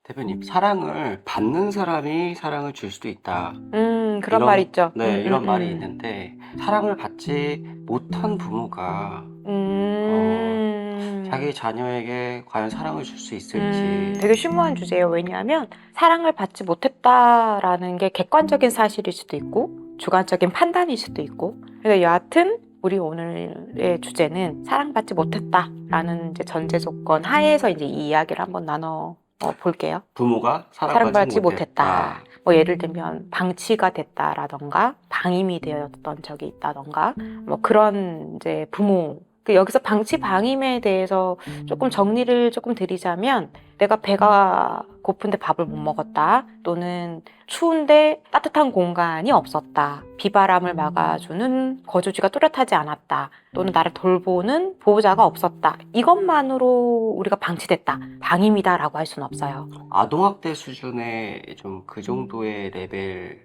대표님, 사랑을 받는 사람이 사랑을 줄 수도 있다. 그런 말 있죠. 네, 이런 말이 있는데, 사랑을 받지 못한 부모가, 자기 자녀에게 과연 사랑을 줄 수 있을지. 되게 심오한 주제예요. 왜냐하면 사랑을 받지 못했다라는 게 객관적인 사실일 수도 있고 주관적인 판단일 수도 있고. 그래서 여하튼 우리 오늘의 주제는 사랑받지 못했다라는 이제 전제 조건 하에서 이제 이 이야기를 한번 나눠 볼게요. 부모가 사랑받지 사랑받지 못했다. 못했다. 뭐 예를 들면 방치가 됐다라던가 방임이 되었던 적이 있다던가 뭐 그런 이제 부모. 여기서 방치 방임에 대해서 조금 정리를 조금 드리자면 내가 배가 고픈데 밥을 못 먹었다, 또는 추운데 따뜻한 공간이 없었다, 비바람을 막아주는 거주지가 뚜렷하지 않았다, 또는 나를 돌보는 보호자가 없었다, 이것만으로 우리가 방치됐다, 방임이다라고 할 수는 없어요. 아동학대 수준의 좀 그 정도의 레벨.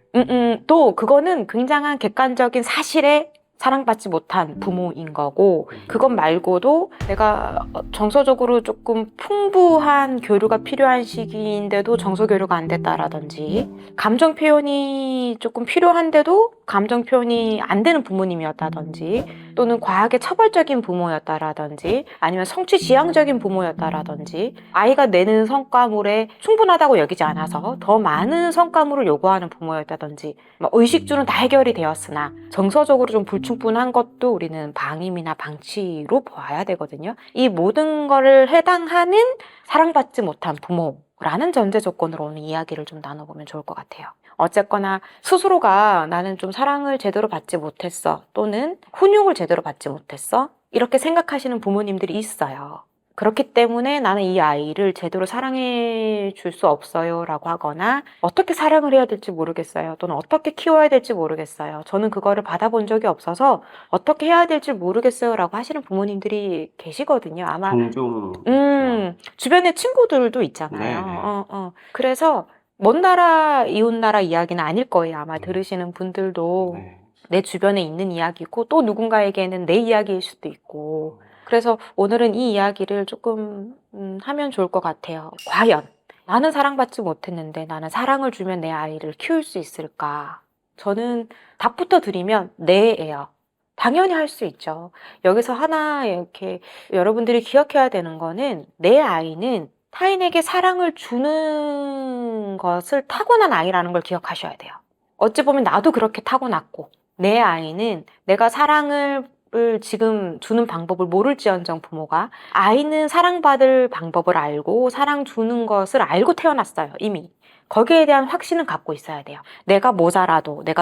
또 그거는 굉장한 객관적인 사실에 사랑받지 못한 부모인 거고, 그것 말고도 내가 정서적으로 조금 풍부한 교류가 필요한 시기인데도 정서 교류가 안 됐다라든지, 감정 표현이 조금 필요한데도 감정 표현이 안 되는 부모님이었다든지, 또는 과하게 처벌적인 부모였다라든지, 아니면 성취 지향적인 부모였다라든지, 아이가 내는 성과물에 충분하다고 여기지 않아서 더 많은 성과물을 요구하는 부모였다든지, 의식주는 다 해결이 되었으나 정서적으로 좀 불충분한 것도 우리는 방임이나 방치로 봐야 되거든요. 이 모든 거를 해당하는 사랑받지 못한 부모라는 전제 조건으로 오늘 이야기를 좀 나눠보면 좋을 것 같아요. 어쨌거나 스스로가 나는 좀 사랑을 제대로 받지 못했어, 또는 훈육을 제대로 받지 못했어, 이렇게 생각하시는 부모님들이 있어요. 그렇기 때문에 나는 이 아이를 제대로 사랑해 줄 수 없어요 라고 하거나, 어떻게 사랑을 해야 될지 모르겠어요, 또는 어떻게 키워야 될지 모르겠어요, 저는 그거를 받아본 적이 없어서 어떻게 해야 될지 모르겠어요 라고 하시는 부모님들이 계시거든요. 아마 종종 주변에 친구들도 있잖아요. 네네. 그래서 먼 나라 이웃 나라 이야기는 아닐 거예요. 아마 들으시는 분들도 네. 내 주변에 있는 이야기고, 또 누군가에게는 내 이야기일 수도 있고. 그래서 오늘은 이 이야기를 조금 하면 좋을 것 같아요. 과연 나는 사랑받지 못했는데 나는 사랑을 주면 내 아이를 키울 수 있을까? 저는 답부터 드리면 네예요. 당연히 할 수 있죠. 여기서 하나 이렇게 여러분들이 기억해야 되는 거는, 내 아이는 타인에게 사랑을 주는 것을 타고난 아이라는 걸 기억하셔야 돼요. 어찌 보면 나도 그렇게 타고났고, 내 아이는 내가 사랑을 지금 주는 방법을 모를지언정 부모가, 아이는 사랑받을 방법을 알고 사랑 주는 것을 알고 태어났어요, 이미. 거기에 대한 확신은 갖고 있어야 돼요. 내가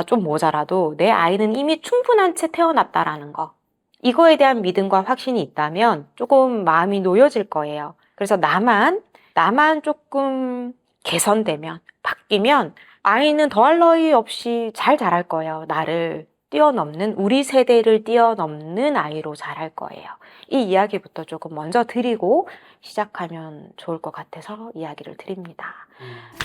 좀 모자라도 내 아이는 이미 충분한 채 태어났다라는 거. 이거에 대한 믿음과 확신이 있다면 조금 마음이 놓여질 거예요. 그래서 나만 조금 개선되면, 바뀌면 아이는 더할 나위 없이 잘 자랄 거예요. 나를 뛰어넘는, 우리 세대를 뛰어넘는 아이로 자랄 거예요. 이 이야기부터 조금 먼저 드리고 시작하면 좋을 것 같아서 이야기를 드립니다.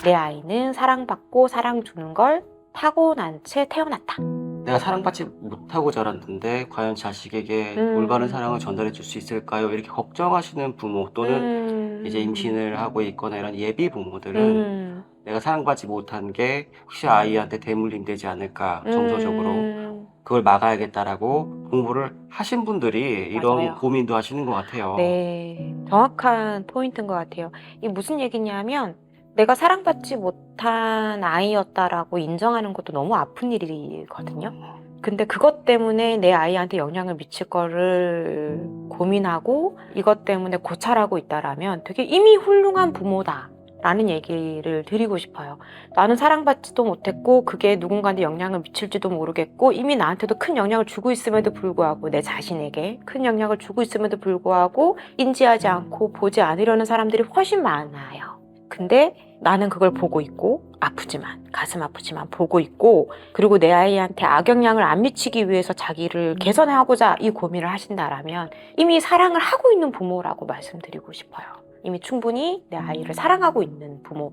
내 아이는 사랑받고 사랑 주는 걸 타고난 채 태어났다. 내가 사랑받지 못하고 자랐는데 과연 자식에게 올바른 사랑을 전달해 줄 수 있을까요? 이렇게 걱정하시는 부모, 또는 이제 임신을 하고 있거나 이런 예비 부모들은 내가 사랑받지 못한 게 혹시 아이한테 대물림 되지 않을까, 정서적으로 그걸 막아야겠다라고 공부를 하신 분들이 이런 맞아요. 고민도 하시는 것 같아요. 네, 정확한 포인트인 것 같아요. 이게 무슨 얘기냐면, 내가 사랑받지 못한 아이였다라고 인정하는 것도 너무 아픈 일이거든요. 근데 그것 때문에 내 아이한테 영향을 미칠 거를 고민하고 이것 때문에 고찰하고 있다라면 되게 이미 훌륭한 부모다 라는 얘기를 드리고 싶어요. 나는 사랑받지도 못했고 그게 누군가한테 영향을 미칠지도 모르겠고, 이미 나한테도 큰 영향을 주고 있음에도 불구하고, 내 자신에게 큰 영향을 주고 있음에도 불구하고 인지하지 않고 보지 않으려는 사람들이 훨씬 많아요. 근데 나는 그걸 보고 있고, 아프지만, 가슴 아프지만 보고 있고, 그리고 내 아이한테 악영향을 안 미치기 위해서 자기를 개선하고자 이 고민을 하신다라면 이미 사랑을 하고 있는 부모라고 말씀드리고 싶어요. 이미 충분히 내 아이를 사랑하고 있는 부모.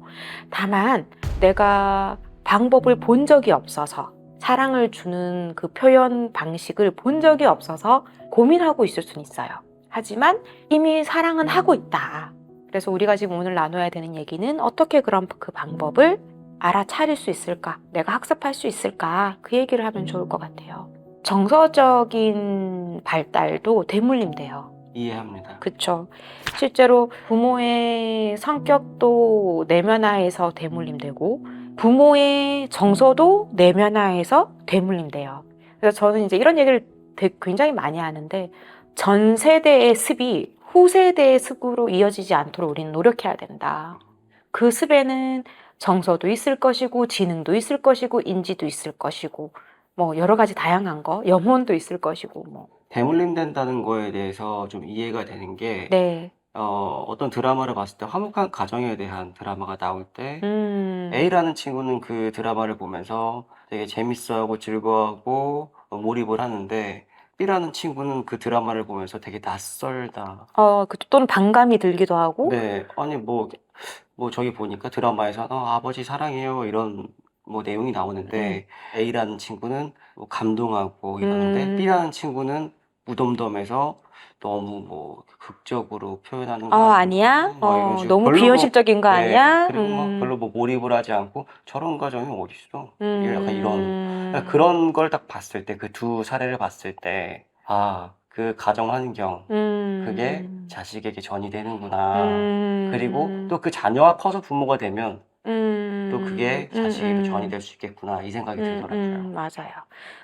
다만 내가 방법을 본 적이 없어서, 사랑을 주는 그 표현 방식을 본 적이 없어서 고민하고 있을 수는 있어요. 하지만 이미 사랑은 하고 있다. 그래서 우리가 지금 오늘 나눠야 되는 얘기는 어떻게 그럼 그 방법을 알아차릴 수 있을까? 내가 학습할 수 있을까? 그 얘기를 하면 좋을 것 같아요. 정서적인 발달도 대물림돼요. 이해합니다. 그쵸. 실제로 부모의 성격도 내면화해서 대물림되고 부모의 정서도 내면화해서 대물림돼요. 그래서 저는 이제 이런 얘기를 굉장히 많이 하는데 전 세대의 습이 후세대의 습으로 이어지지 않도록 우리는 노력해야 된다. 그 습에는 정서도 있을 것이고 지능도 있을 것이고 인지도 있을 것이고 뭐 여러 가지 다양한 거, 영혼도 있을 것이고 뭐. 대물림된다는 거에 대해서 좀 이해가 되는 게 네. 어떤 드라마를 봤을 때 화목한 가정에 대한 드라마가 나올 때 A라는 친구는 그 드라마를 보면서 되게 재밌어하고 즐거워하고 몰입을 하는데 B라는 친구는 그 드라마를 보면서 되게 낯설다. 또는 반감이 들기도 하고. 네, 아니 뭐 저기 보니까 드라마에서 아버지 사랑해요 이런 뭐 내용이 나오는데 A라는 친구는 뭐 감동하고 이러는데 B라는 친구는 무덤덤해서 너무 뭐 극적으로 표현하는 거 아니야? 막 이런 식으로 너무 별로 뭐 비현실적인 거 아니야? 그리고 막 별로 뭐 몰입을 하지 않고 저런 가정이 어딨어? 약간 이런 그런 걸 딱 봤을 때 그 두 사례를 봤을 때 그 가정 환경 그게 자식에게 전이 되는구나. 그리고 또 그 자녀가 커서 부모가 되면 또 그게 자식에게도 전이 될 수 있겠구나 이 생각이 들더라고요. 맞아요.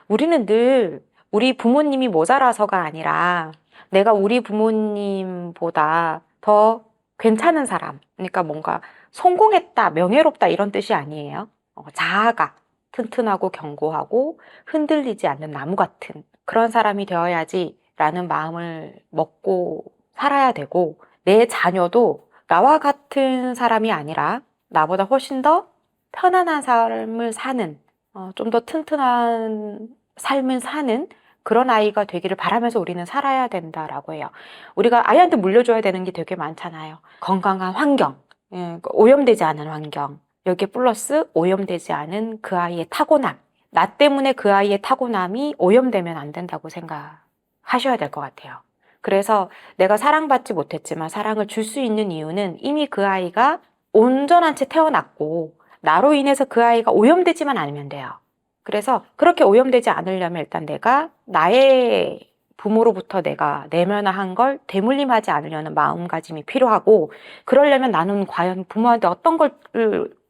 우리는 늘 우리 부모님이 모자라서가 아니라 내가 우리 부모님보다 더 괜찮은 사람, 그러니까 뭔가 성공했다, 명예롭다 이런 뜻이 아니에요. 자아가 튼튼하고 견고하고 흔들리지 않는 나무 같은 그런 사람이 되어야지라는 마음을 먹고 살아야 되고 내 자녀도 나와 같은 사람이 아니라 나보다 훨씬 더 편안한 삶을 사는 좀 더 튼튼한 삶을 사는 그런 아이가 되기를 바라면서 우리는 살아야 된다라고 해요. 우리가 아이한테 물려줘야 되는 게 되게 많잖아요. 건강한 환경, 오염되지 않은 환경, 여기에 플러스 오염되지 않은 그 아이의 타고남. 나 때문에 그 아이의 타고남이 오염되면 안 된다고 생각하셔야 될 것 같아요. 그래서 내가 사랑받지 못했지만 사랑을 줄 수 있는 이유는 이미 그 아이가 온전한 채 태어났고 나로 인해서 그 아이가 오염되지만 않으면 돼요. 그래서 그렇게 오염되지 않으려면 일단 내가 나의 부모로부터 내가 내면화한 걸 되물림하지 않으려는 마음가짐이 필요하고 그러려면 나는 과연 부모한테 어떤 걸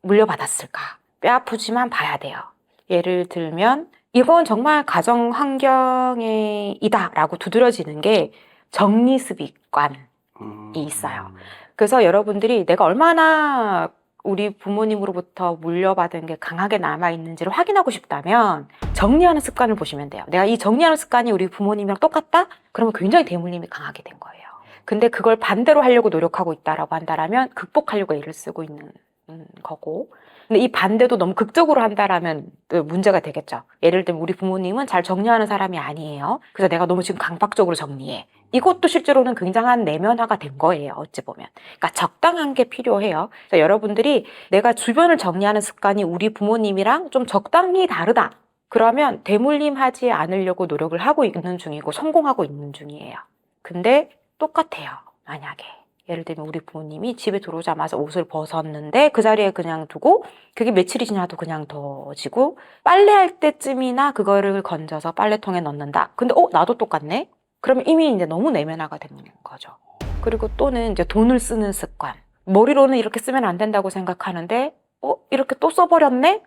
물려받았을까? 뼈 아프지만 봐야 돼요. 예를 들면 이건 정말 가정 환경의 이다라고 두드러지는 게 정리습관이 있어요. 그래서 여러분들이 내가 얼마나 우리 부모님으로부터 물려받은 게 강하게 남아있는지를 확인하고 싶다면 정리하는 습관을 보시면 돼요. 내가 이 정리하는 습관이 우리 부모님이랑 똑같다? 그러면 굉장히 대물림이 강하게 된 거예요. 근데 그걸 반대로 하려고 노력하고 있다라고 한다면 극복하려고 애를 쓰고 있는 거고 근데 이 반대도 너무 극적으로 한다라면 문제가 되겠죠. 예를 들면 우리 부모님은 잘 정리하는 사람이 아니에요. 그래서 내가 너무 지금 강박적으로 정리해. 이것도 실제로는 굉장한 내면화가 된 거예요. 어찌 보면. 그러니까 적당한 게 필요해요. 그래서 여러분들이 내가 주변을 정리하는 습관이 우리 부모님이랑 좀 적당히 다르다. 그러면 대물림하지 않으려고 노력을 하고 있는 중이고 성공하고 있는 중이에요. 근데 똑같아요. 만약에. 예를 들면 우리 부모님이 집에 들어오자마자 옷을 벗었는데 그 자리에 그냥 두고 그게 며칠이 지나도 그냥 더워지고 빨래할 때쯤이나 그거를 건져서 빨래통에 넣는다. 근데 나도 똑같네? 그러면 이미 이제 너무 내면화가 되는 거죠. 그리고 또는 이제 돈을 쓰는 습관. 머리로는 이렇게 쓰면 안 된다고 생각하는데 이렇게 또 써버렸네?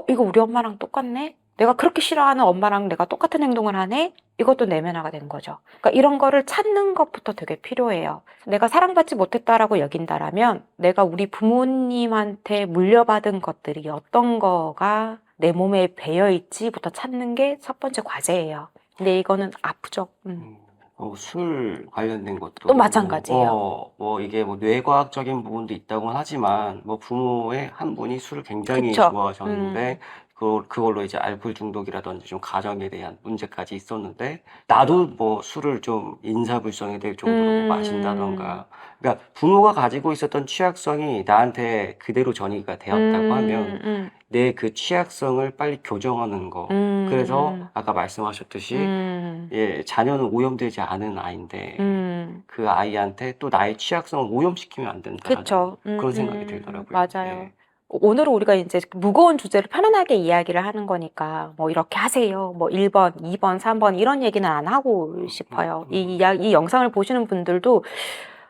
이거 우리 엄마랑 똑같네? 내가 그렇게 싫어하는 엄마랑 내가 똑같은 행동을 하네? 이것도 내면화가 된 거죠. 그러니까 이런 거를 찾는 것부터 되게 필요해요. 내가 사랑받지 못했다라고 여긴다라면 내가 우리 부모님한테 물려받은 것들이 어떤 거가 내 몸에 배어있지부터 찾는 게 첫 번째 과제예요. 근데 이거는 아프죠. 술 관련된 것도 또 마찬가지예요. 뭐 이게 뭐 뇌과학적인 부분도 있다고는 하지만 뭐 부모의 한 분이 술을 굉장히 그쵸. 좋아하셨는데 그걸로 이제 알코올 중독이라든지 좀 가정에 대한 문제까지 있었는데 나도 뭐 술을 좀 인사불성이 될 정도로 마신다던가 그러니까 부모가 가지고 있었던 취약성이 나한테 그대로 전이가 되었다고 하면 내 그 취약성을 빨리 교정하는 거 그래서 아까 말씀하셨듯이 자녀는 오염되지 않은 아이인데 그 아이한테 또 나의 취약성을 오염시키면 안 된다는 그쵸. 그런 생각이 들더라고요. 맞아요. 예. 오늘은 우리가 이제 무거운 주제를 편안하게 이야기를 하는 거니까 뭐 이렇게 하세요. 뭐 1번, 2번, 3번 이런 얘기는 안 하고 싶어요. 이 영상을 보시는 분들도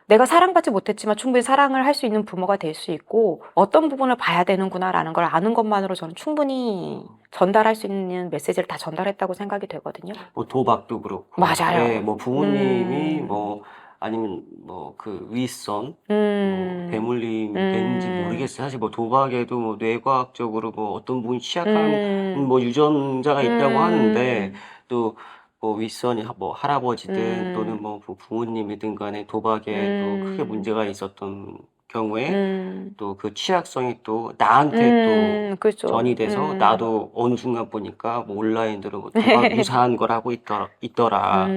내가 사랑받지 못했지만 충분히 사랑을 할 수 있는 부모가 될 수 있고 어떤 부분을 봐야 되는구나라는 걸 아는 것만으로 저는 충분히 전달할 수 있는 메시지를 다 전달했다고 생각이 되거든요. 뭐 도박도 그렇고, 맞아요. 예, 뭐 부모님이 뭐 아니면 뭐 그 윗선, 뭐 대물림 됐는지 모르겠어요. 사실 뭐 도박에도 뭐 뇌과학적으로 뭐 어떤 부분이 취약한 뭐 유전자가 있다고 하는데 또 뭐 윗선이 뭐 할아버지든 또는 뭐 부모님이든 간에 도박에 또 크게 문제가 있었던 경우에 또 그 취약성이 또 나한테 또 그렇죠. 전이 돼서 나도 어느 순간 보니까 뭐 온라인으로 뭐 도박 유사한 걸 하고 있더라.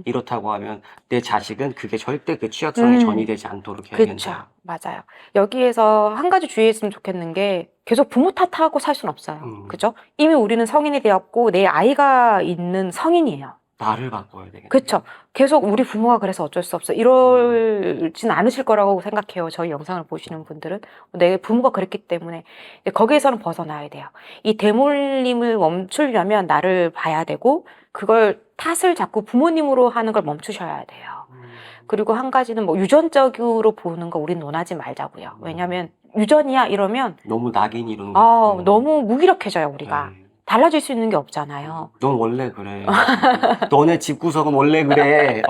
이렇다고 하면 내 자식은 그게 절대 그 취약성이 전이 되지 않도록 해야 그쵸. 된다. 맞아요. 여기에서 한 가지 주의했으면 좋겠는 게 계속 부모 탓하고 살 수는 없어요. 그죠? 이미 우리는 성인이 되었고 내 아이가 있는 성인이에요. 나를 바꿔야 되겠네. 그쵸. 계속 우리 부모가 그래서 어쩔 수 없어. 이러진 않으실 거라고 생각해요. 저희 영상을 보시는 분들은. 내 부모가 그랬기 때문에. 거기에서는 벗어나야 돼요. 이 대물림을 멈추려면 나를 봐야 되고, 그걸 탓을 자꾸 부모님으로 하는 걸 멈추셔야 돼요. 그리고 한 가지는 뭐 유전적으로 보는 거 우린 논하지 말자고요. 왜냐면 유전이야 이러면 너무 낙인 이런 거. 너무 무기력해져요, 우리가. 네. 달라질 수 있는 게 없잖아요. 넌 원래 그래. 너네 집구석은 원래 그래.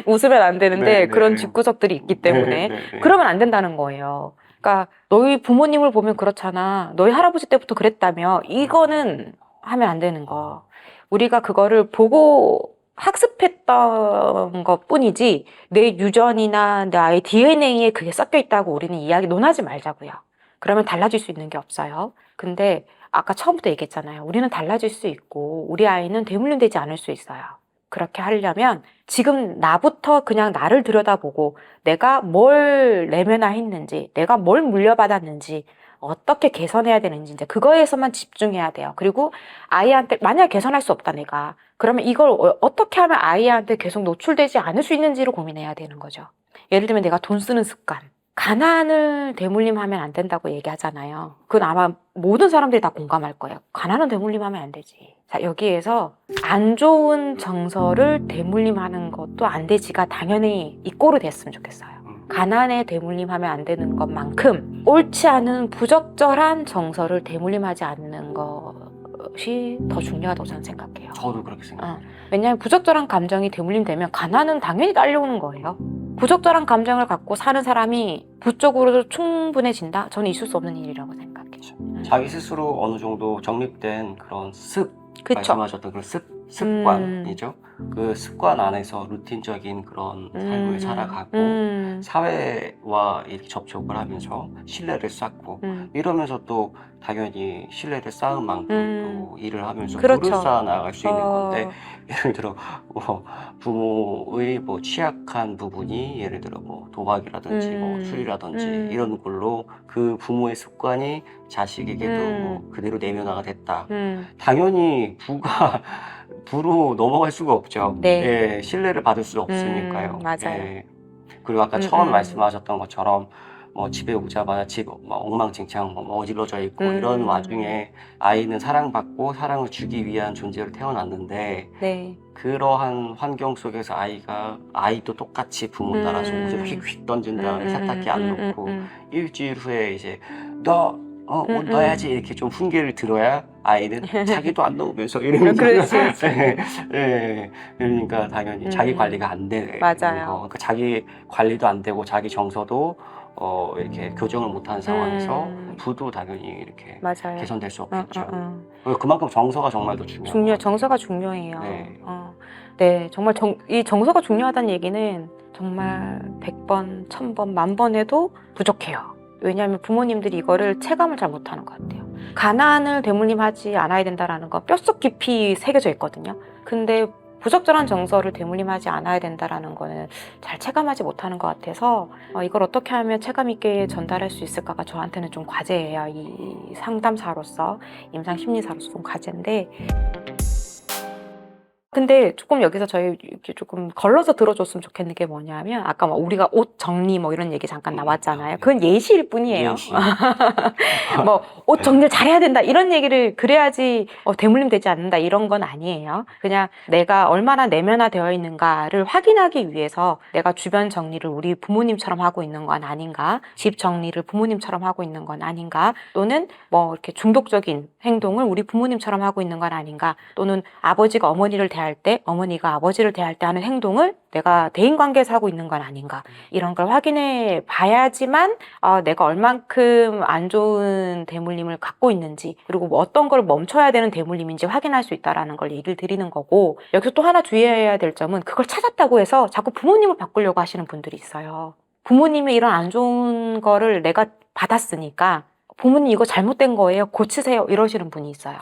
웃으면 안 되는데 네, 네. 그런 집구석들이 있기 때문에 네. 그러면 안 된다는 거예요. 그러니까 너희 부모님을 보면 그렇잖아. 너희 할아버지 때부터 그랬다며. 이거는 하면 안 되는 거. 우리가 그거를 보고 학습했던 것 뿐이지 내 유전이나 나의 DNA에 그게 섞여 있다고 우리는 이야기 논하지 말자고요. 그러면 달라질 수 있는 게 없어요. 근데 아까 처음부터 얘기했잖아요. 우리는 달라질 수 있고 우리 아이는 대물림되지 않을 수 있어요. 그렇게 하려면 지금 나부터 그냥 나를 들여다보고 내가 뭘 내면화했는지, 내가 뭘 물려받았는지, 어떻게 개선해야 되는지 이제 그거에서만 집중해야 돼요. 그리고 아이한테 만약 개선할 수 없다 내가 그러면 이걸 어떻게 하면 아이한테 계속 노출되지 않을 수 있는지를 고민해야 되는 거죠. 예를 들면 내가 돈 쓰는 습관. 가난을 대물림하면 안 된다고 얘기하잖아요. 그건 아마 모든 사람들이 다 공감할 거예요. 가난은 대물림하면 안 되지. 자, 여기에서 안 좋은 정서를 대물림하는 것도 안 되지가 당연히 이꼬로 됐으면 좋겠어요. 가난에 대물림하면 안 되는 것만큼 옳지 않은 부적절한 정서를 대물림하지 않는 것이 더 중요하다고 저는 생각해요. 저도 그렇게 생각해요. 왜냐하면 부적절한 감정이 대물림되면 가난은 당연히 딸려오는 거예요. 부적절한 감정을 갖고 사는 사람이 부적으로도 충분해진다? 저는 있을 수 없는 일이라고 생각해요. 자기 스스로 어느 정도 정립된 그런 그쵸. 말씀하셨던 그런 습관이죠. 그 습관 안에서 루틴적인 그런 삶을 살아가고 사회와 이렇게 접촉을 하면서 신뢰를 쌓고 이러면서 또 당연히 신뢰를 쌓은 만큼 또 일을 하면서 그렇죠. 부를 쌓아 나갈 수 있는 건데 예를 들어 뭐 부모의 뭐 취약한 부분이 예를 들어 뭐 도박이라든지 뭐 술이라든지 이런 걸로 그 부모의 습관이 자식에게도 뭐 그대로 내면화가 됐다. 당연히 부로 넘어갈 수가 없죠. 네. 예, 신뢰를 받을 수 없으니까요. 맞아요. 예. 그리고 아까 처음 말씀하셨던 것처럼 뭐 집에 오자마자 집 막 엉망진창 뭐 어질러져 있고 이런 와중에 아이는 사랑받고 사랑을 주기 위한 존재로 태어났는데 네. 그러한 환경 속에서 아이도 똑같이 부모 따라서 옷을 휙휙 던진 다음에 세탁기 안 놓고 일주일 후에 이제 옷 넣어야지 이렇게 좀 훈계를 들어야 아이는 자기도 안 넣으면서 이러면서 그렇지. 예, 그러니까 당연히 자기 관리가 안 되는 맞아요. 거. 그러니까 자기 관리도 안 되고 자기 정서도 이렇게 교정을 못하는 상황에서 부도 당연히 이렇게 맞아요. 개선될 수 없겠죠. 그만큼 정서가 정말 더 중요해요. 정서가 중요해요. 네. 네, 정말 이 정서가 중요하다는 얘기는 정말 100번, 1000번, 10,000번 해도 부족해요. 왜냐하면 부모님들이 이거를 체감을 잘 못하는 것 같아요. 가난을 대물림하지 않아야 된다는 거 뼛속 깊이 새겨져 있거든요. 근데 부적절한 정서를 대물림하지 않아야 된다는 거는 잘 체감하지 못하는 것 같아서 이걸 어떻게 하면 체감 있게 전달할 수 있을까가 저한테는 좀 과제예요. 이 상담사로서, 임상심리사로서 좀 과제인데 근데 조금 여기서 저희 이렇게 조금 걸러서 들어줬으면 좋겠는 게 뭐냐면 아까 막 우리가 옷 정리 뭐 이런 얘기 잠깐 나왔잖아요. 그건 예시일 뿐이에요. 예시. 뭐 옷 정리를 잘해야 된다 이런 얘기를 그래야지 대물림 되지 않는다 이런 건 아니에요. 그냥 내가 얼마나 내면화되어 있는가를 확인하기 위해서 내가 주변 정리를 우리 부모님처럼 하고 있는 건 아닌가, 집 정리를 부모님처럼 하고 있는 건 아닌가, 또는 뭐 이렇게 중독적인 행동을 우리 부모님처럼 하고 있는 건 아닌가, 또는 아버지가 어머니를 대할 때 어머니가 아버지를 대할 때 하는 행동을 내가 대인관계에서 하고 있는 건 아닌가, 이런 걸 확인해 봐야지만 내가 얼만큼 안 좋은 대물림을 갖고 있는지, 그리고 뭐 어떤 걸 멈춰야 되는 대물림인지 확인할 수 있다는 걸 얘기를 드리는 거고, 여기서 또 하나 주의해야 될 점은 그걸 찾았다고 해서 자꾸 부모님을 바꾸려고 하시는 분들이 있어요. 부모님의 이런 안 좋은 거를 내가 받았으니까 부모님 이거 잘못된 거예요, 고치세요, 이러시는 분이 있어요.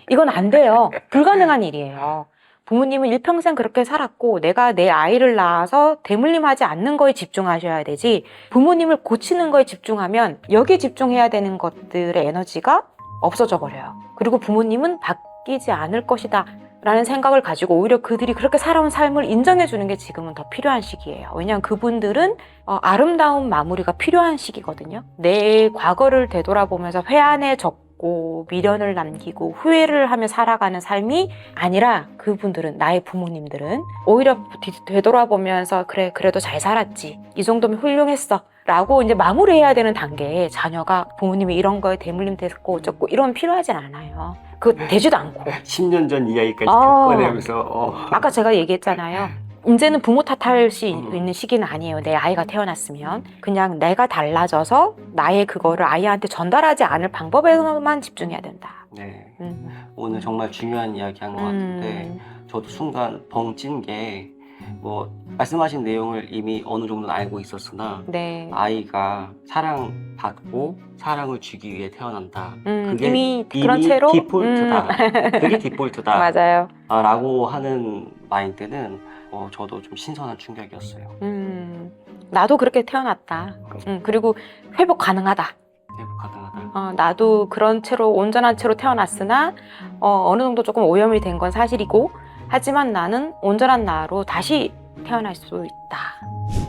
이건 안 돼요. 불가능한 일이에요. 부모님은 일평생 그렇게 살았고 내가 내 아이를 낳아서 대물림하지 않는 거에 집중하셔야 되지, 부모님을 고치는 거에 집중하면 여기에 집중해야 되는 것들의 에너지가 없어져 버려요. 그리고 부모님은 바뀌지 않을 것이다 라는 생각을 가지고 오히려 그들이 그렇게 살아온 삶을 인정해 주는 게 지금은 더 필요한 시기예요. 왜냐하면 그분들은 아름다운 마무리가 필요한 시기거든요. 내 과거를 되돌아보면서 회한에 적고 미련을 남기고 후회를 하며 살아가는 삶이 아니라, 그분들은, 나의 부모님들은 오히려 되돌아보면서 그래 그래도 잘 살았지, 이 정도면 훌륭했어 라고 이제 마무리해야 되는 단계에 자녀가 부모님이 이런 거에 대물림 됐고 어쩌고 이런 필요하진 않아요. 그거 되지도 않고 10년 전 이야기까지 꺼내면서 아까 제가 얘기했잖아요. 이제는 부모 탓할 수 있는 시기는 아니에요. 내 아이가 태어났으면 그냥 내가 달라져서 나의 그거를 아이한테 전달하지 않을 방법에만 집중해야 된다. 네. 오늘 정말 중요한 이야기 한 것 같은데 저도 순간 벙찐 게, 뭐 말씀하신 내용을 이미 어느 정도는 알고 있었으나 네. 아이가 사랑받고 사랑을 주기 위해 태어난다. 그게 이미 그런 채로 디폴트다. 그게 디폴트다. 맞아요. 라고 하는 마인드는 저도 좀 신선한 충격이었어요. 나도 그렇게 태어났다. 그리고 회복 가능하다. 회복 가능하다. 나도 그런 채로, 온전한 채로 태어났으나 어느 정도 조금 오염이 된 건 사실이고, 하지만 나는 온전한 나로 다시 태어날 수 있다.